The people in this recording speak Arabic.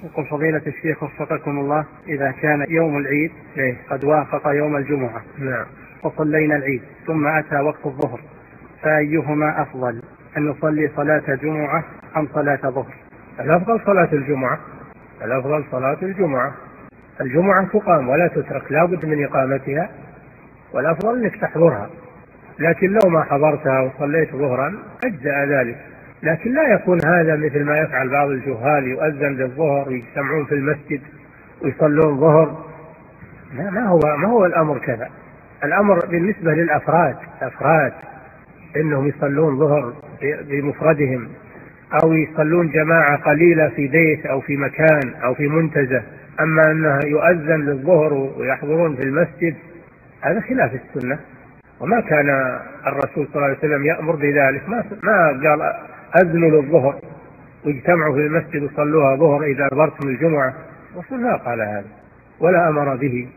يقول فضيلة الشيخ وفقكم الله، إذا كان يوم العيد قد وافق يوم الجمعة نعم. وصلينا العيد ثم أتى وقت الظهر، فأيهما أفضل، أن نصلي صلاة جمعة أم صلاة ظهر؟ الأفضل صلاة الجمعة. الأفضل صلاة الجمعة. الجمعة تقام ولا تترك، لا بد من إقامتها، والأفضل أنك تحضرها. لكن لو ما حضرتها وصليت ظهرا أجزأ ذلك، لكن لا يكون هذا مثل ما يفعل بعض الجهال، يؤذن للظهر ويجتمعون في المسجد ويصلون ظهر. ما هو الأمر كذا. الأمر بالنسبة للأفراد إنهم يصلون ظهر بمفردهم، أو يصلون جماعة قليلة في بيت أو في مكان أو في منتزه. أما أنه يؤذن للظهر ويحضرون في المسجد هذا خلاف السنة، وما كان الرسول صلى الله عليه وسلم يأمر بذلك. ما قال أذنوا للظهر واجتمعوا في المسجد وصلوها ظهر إذا حضرتم الجمعة. الرسول ما قال هذا ولا أمر به.